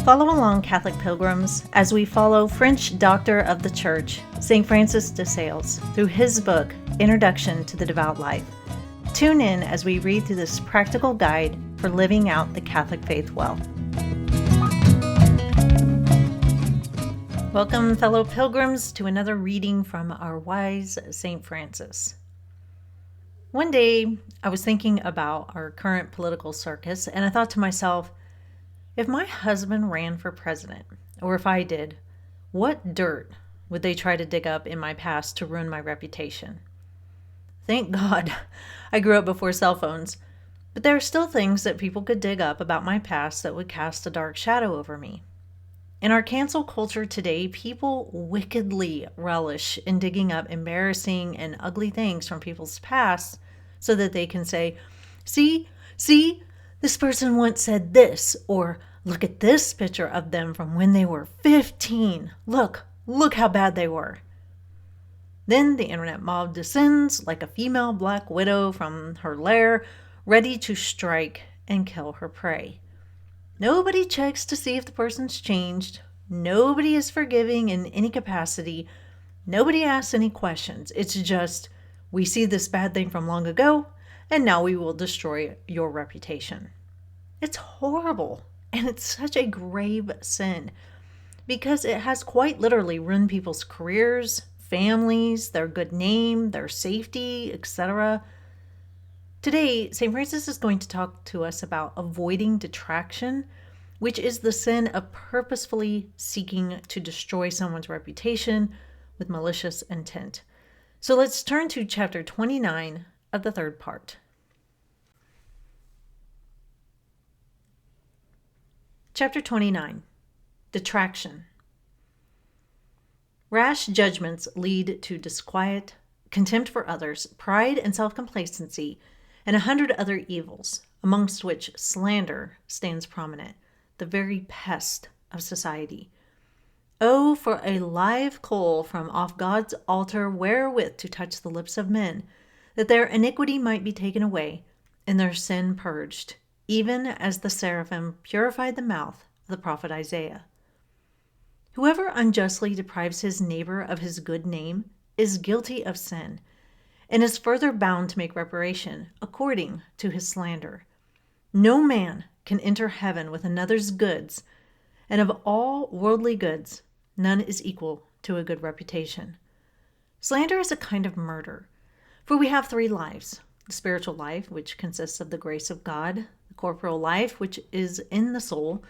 Follow along, Catholic pilgrims, as we follow French doctor of the Church, St. Francis de Sales, through his book, Introduction to the Devout Life. Tune in as we read through this practical guide for living out the Catholic faith well. Welcome, fellow pilgrims, to another reading from our wise St. Francis. One day, I was thinking about our current political circus, and I thought to myself, if my husband ran for president, or if I did, what dirt would they try to dig up in my past to ruin my reputation? Thank God I grew up before cell phones, but there are still things that people could dig up about my past that would cast a dark shadow over me. In our cancel culture today, people wickedly relish in digging up embarrassing and ugly things from people's past so that they can say, see, this person once said this, or look at this picture of them from when they were 15. Look how bad they were. Then the internet mob descends like a female black widow from her lair, ready to strike and kill her prey. Nobody checks to see if the person's changed. Nobody is forgiving in any capacity. Nobody asks any questions. It's just, we see this bad thing from long ago, and now we will destroy your reputation. It's horrible, and it's such a grave sin because it has quite literally ruined people's careers, families, their good name, their safety, etc. Today, St. Francis is going to talk to us about avoiding detraction, which is the sin of purposefully seeking to destroy someone's reputation with malicious intent. So let's turn to chapter 29 of the third part. Chapter 29, Detraction. Rash judgments lead to disquiet, contempt for others, pride and self-complacency, and 100 other evils, amongst which slander stands prominent, the very pest of society. Oh, for a live coal from off God's altar wherewith to touch the lips of men, that their iniquity might be taken away, and their sin purged, even as the seraphim purified the mouth of the prophet Isaiah. Whoever unjustly deprives his neighbor of his good name is guilty of sin, and is further bound to make reparation according to his slander. No man can enter heaven with another's goods, and of all worldly goods, none is equal to a good reputation. Slander is a kind of murder, for we have three lives: the spiritual life, which consists of the grace of God, the corporal life, which is in the soul,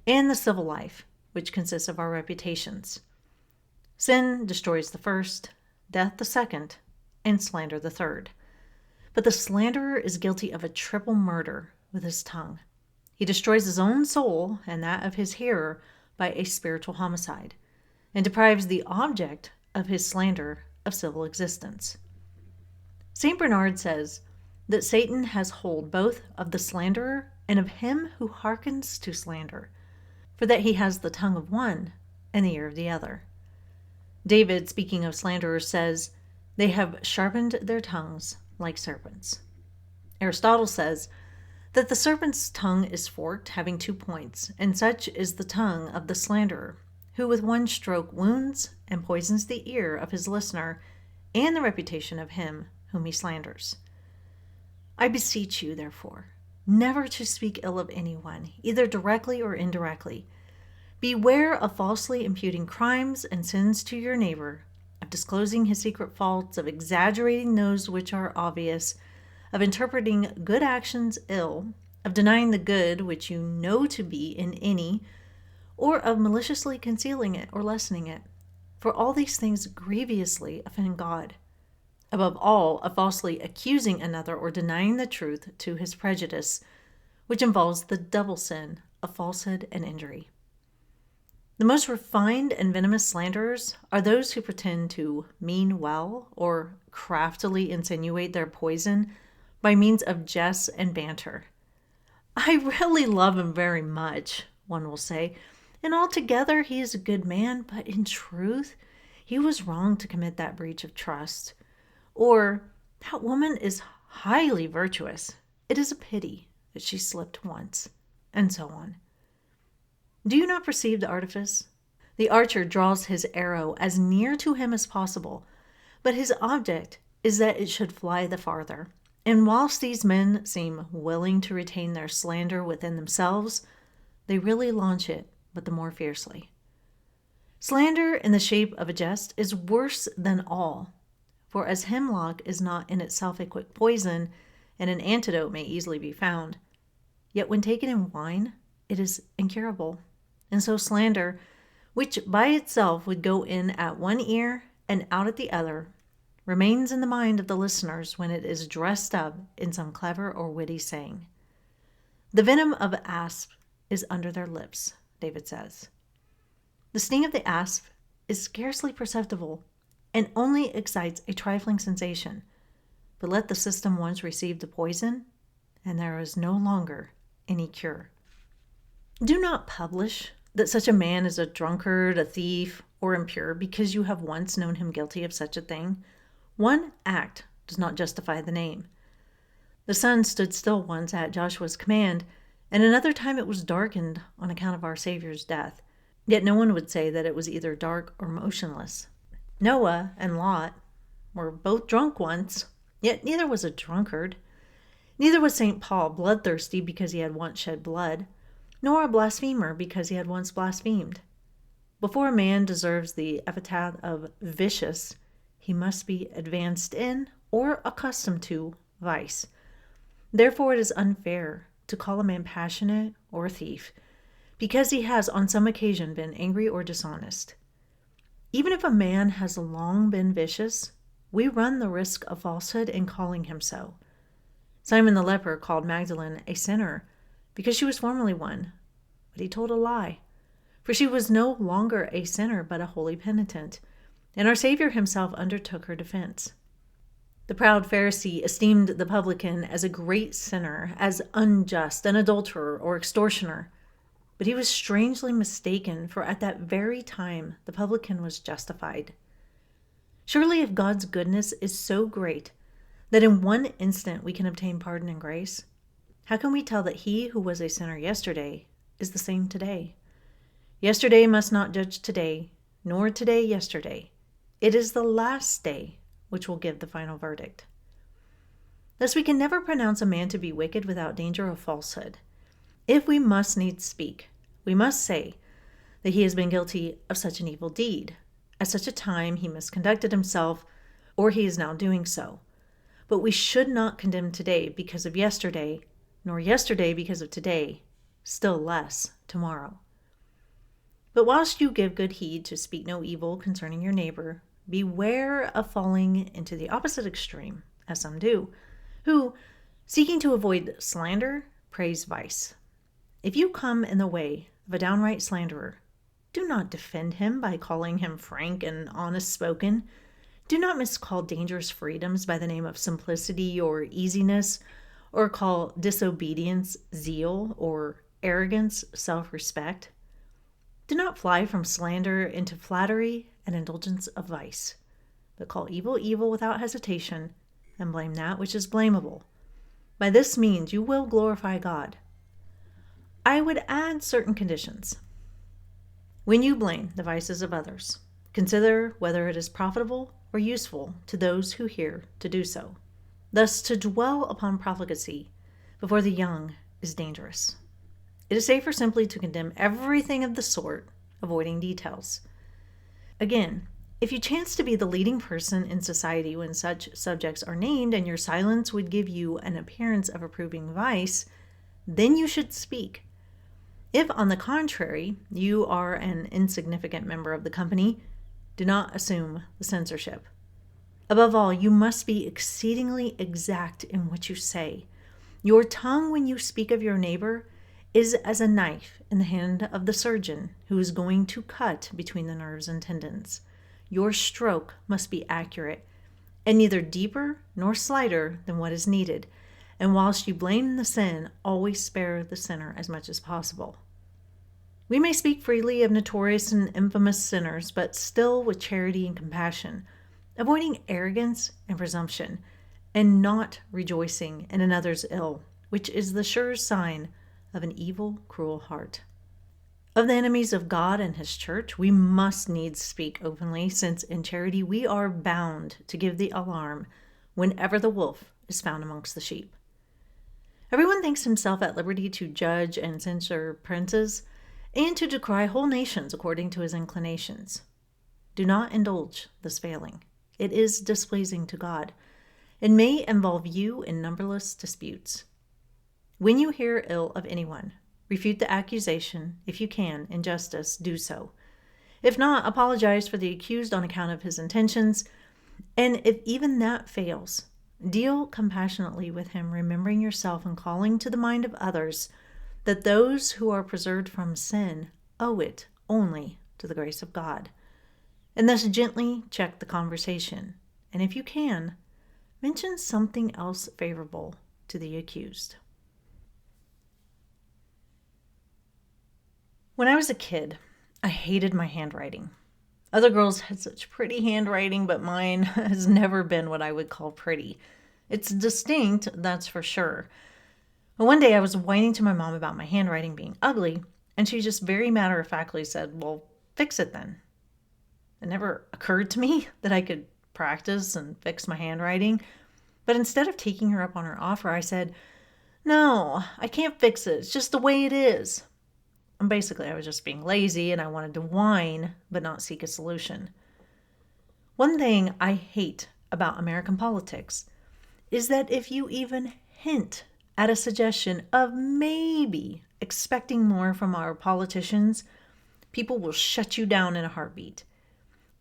and the civil life, which consists of our reputations. Sin destroys the first, death the second, and slander the third. But the slanderer is guilty of a triple murder with his tongue. He destroys his own soul and that of his hearer by a spiritual homicide, and deprives the object of his slander of civil existence. St. Bernard says that Satan has hold both of the slanderer and of him who hearkens to slander, for that he has the tongue of one and the ear of the other. David, speaking of slanderers, says, "They have sharpened their tongues like serpents." Aristotle says that the serpent's tongue is forked, having 2 points, and such is the tongue of the slanderer, who with one stroke wounds and poisons the ear of his listener and the reputation of him whom he slanders. I beseech you, therefore, never to speak ill of anyone, either directly or indirectly. Beware of falsely imputing crimes and sins to your neighbor, of disclosing his secret faults, of exaggerating those which are obvious, of interpreting good actions ill, of denying the good which you know to be in any, or of maliciously concealing it or lessening it. For all these things grievously offend God. Above all, of falsely accusing another or denying the truth to his prejudice, which involves the double sin of falsehood and injury. The most refined and venomous slanderers are those who pretend to mean well or craftily insinuate their poison by means of jest and banter. I really love him very much, one will say, and altogether he is a good man, but in truth, he was wrong to commit that breach of trust. Or, that woman is highly virtuous. It is a pity that she slipped once, and so on. Do you not perceive the artifice? The archer draws his arrow as near to him as possible, but his object is that it should fly the farther. And whilst these men seem willing to retain their slander within themselves, they really launch it, but the more fiercely. Slander in the shape of a jest is worse than all, for as hemlock is not in itself a quick poison, and an antidote may easily be found, yet when taken in wine, it is incurable. And so slander, which by itself would go in at one ear and out at the other, remains in the mind of the listeners when it is dressed up in some clever or witty saying. The venom of an asp is under their lips, David says. The sting of the asp is scarcely perceptible and only excites a trifling sensation. But let the system once receive the poison, and there is no longer any cure. Do not publish that such a man is a drunkard, a thief, or impure because you have once known him guilty of such a thing. One act does not justify the name. The sun stood still once at Joshua's command, and another time it was darkened on account of our Savior's death. Yet no one would say that it was either dark or motionless. Noah and Lot were both drunk once, yet neither was a drunkard. Neither was St. Paul bloodthirsty because he had once shed blood, nor a blasphemer because he had once blasphemed. Before a man deserves the epithet of vicious, he must be advanced in or accustomed to vice. Therefore it is unfair to call a man passionate or a thief, because he has on some occasion been angry or dishonest. Even if a man has long been vicious, we run the risk of falsehood in calling him so. Simon the leper called Magdalene a sinner because she was formerly one, but he told a lie, for she was no longer a sinner but a holy penitent, and our Savior himself undertook her defense. The proud Pharisee esteemed the publican as a great sinner, as unjust, an adulterer, or extortioner. But he was strangely mistaken, for at that very time the publican was justified. Surely if God's goodness is so great that in one instant we can obtain pardon and grace, how can we tell that he who was a sinner yesterday is the same today? Yesterday must not judge today, nor today yesterday. It is the last day which will give the final verdict. Thus we can never pronounce a man to be wicked without danger of falsehood. If we must needs speak, we must say that he has been guilty of such an evil deed. At such a time he misconducted himself, or he is now doing so. But we should not condemn today because of yesterday, nor yesterday because of today, still less tomorrow. But whilst you give good heed to speak no evil concerning your neighbor, beware of falling into the opposite extreme, as some do, who, seeking to avoid slander, praise vice. If you come in the way of a downright slanderer, do not defend him by calling him frank and honest spoken. Do not miscall dangerous freedoms by the name of simplicity or easiness, or call disobedience zeal, or arrogance self-respect. Do not fly from slander into flattery and indulgence of vice, but call evil evil without hesitation, and blame that which is blamable. By this means you will glorify God. I would add certain conditions. When you blame the vices of others, consider whether it is profitable or useful to those who hear to do so. Thus, to dwell upon profligacy before the young is dangerous. It is safer simply to condemn everything of the sort, avoiding details. Again, if you chance to be the leading person in society when such subjects are named, and your silence would give you an appearance of approving vice, then you should speak. If, on the contrary, you are an insignificant member of the company, do not assume the censorship. Above all, you must be exceedingly exact in what you say. Your tongue, when you speak of your neighbor, is as a knife in the hand of the surgeon who is going to cut between the nerves and tendons. Your stroke must be accurate, and neither deeper nor slighter than what is needed. And whilst you blame the sin, always spare the sinner as much as possible. We may speak freely of notorious and infamous sinners, but still with charity and compassion, avoiding arrogance and presumption, and not rejoicing in another's ill, which is the sure sign of an evil, cruel heart. Of the enemies of God and his church, we must needs speak openly, since in charity we are bound to give the alarm whenever the wolf is found amongst the sheep. Everyone thinks himself at liberty to judge and censure princes and to decry whole nations according to his inclinations. Do not indulge this failing. It is displeasing to God, and may involve you in numberless disputes. When you hear ill of anyone, refute the accusation. If you can, in justice, do so. If not, apologize for the accused on account of his intentions, and if even that fails, deal compassionately with him, remembering yourself and calling to the mind of others that those who are preserved from sin owe it only to the grace of God. And thus gently check the conversation, and if you can, mention something else favorable to the accused. When I was a kid, I hated my handwriting. Other girls had such pretty handwriting, but mine has never been what I would call pretty. It's distinct, that's for sure. But one day I was whining to my mom about my handwriting being ugly, and she just very matter-of-factly said, "Well, fix it then." It never occurred to me that I could practice and fix my handwriting. But instead of taking her up on her offer, I said, "No, I can't fix it. It's just the way it is." And basically, I was just being lazy and I wanted to whine, but not seek a solution. One thing I hate about American politics is that if you even hint at a suggestion of maybe expecting more from our politicians, people will shut you down in a heartbeat.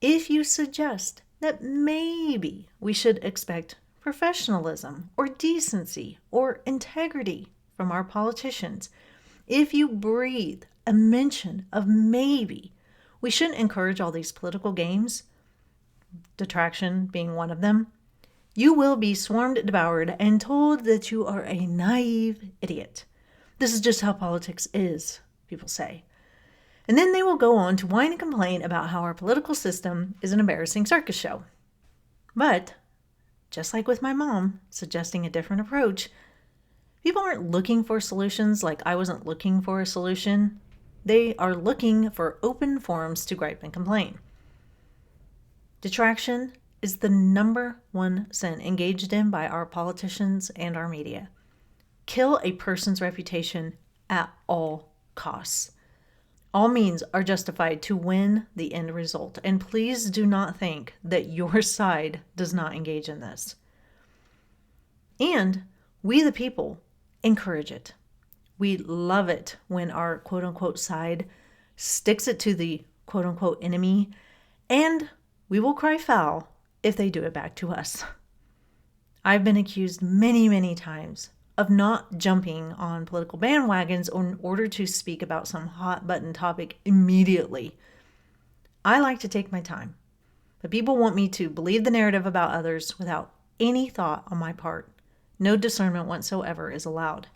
If you suggest that maybe we should expect professionalism or decency or integrity from our politicians, if you breathe a mention of maybe we shouldn't encourage all these political games, detraction being one of them, you will be swarmed, devoured, and told that you are a naive idiot. This is just how politics is, people say. And then they will go on to whine and complain about how our political system is an embarrassing circus show. But, just like with my mom suggesting a different approach, people aren't looking for solutions like I wasn't looking for a solution. They are looking for open forums to gripe and complain. Detraction is the number one sin engaged in by our politicians and our media. Kill a person's reputation at all costs. All means are justified to win the end result, and please do not think that your side does not engage in this. And we, the people, encourage it. We love it when our quote-unquote side sticks it to the quote-unquote enemy, and we will cry foul if they do it back to us. I've been accused many, many times of not jumping on political bandwagons in order to speak about some hot button topic immediately. I like to take my time, but people want me to believe the narrative about others without any thought on my part. No discernment whatsoever is allowed.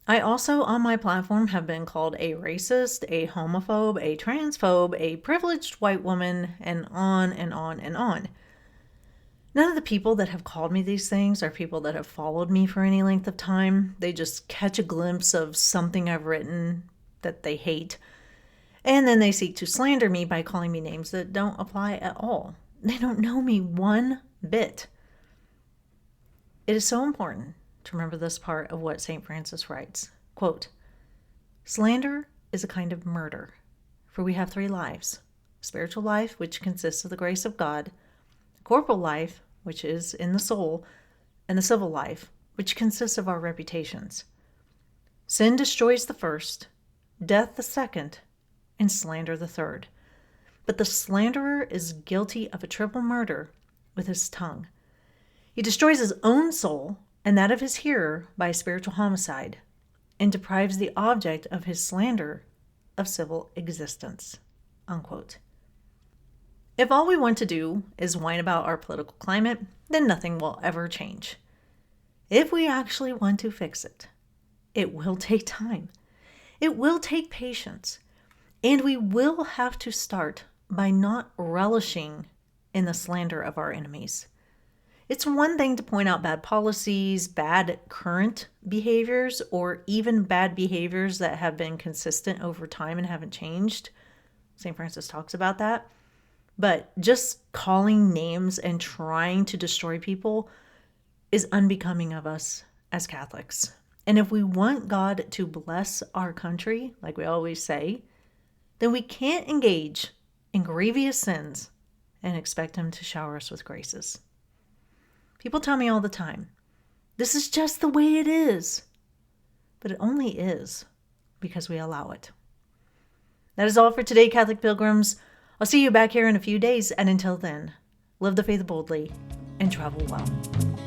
I also, on my platform, have been called a racist, a homophobe, a transphobe, a privileged white woman, and on and on and on. None of the people that have called me these things are people that have followed me for any length of time. They just catch a glimpse of something I've written that they hate, and then they seek to slander me by calling me names that don't apply at all. They don't know me one bit. It is so important to remember this part of what St. Francis writes. Quote, "Slander is a kind of murder, for we have 3 lives: spiritual life, which consists of the grace of God; corporal life, which is in the soul; and the civil life, which consists of our reputations. Sin destroys the first, death the second, and slander the third. But the slanderer is guilty of a triple murder with his tongue. He destroys his own soul and that of his hearer by spiritual homicide, and deprives the object of his slander of civil existence." Unquote. If all we want to do is whine about our political climate, then nothing will ever change. If we actually want to fix it, it will take time. It will take patience. And we will have to start by not relishing in the slander of our enemies. It's one thing to point out bad policies, bad current behaviors, or even bad behaviors that have been consistent over time and haven't changed. St. Francis talks about that. But just calling names and trying to destroy people is unbecoming of us as Catholics. And if we want God to bless our country, like we always say, then we can't engage in grievous sins and expect Him to shower us with graces. People tell me all the time, this is just the way it is. But it only is because we allow it. That is all for today, Catholic Pilgrims. I'll see you back here in a few days, and until then, live the faith boldly and travel well.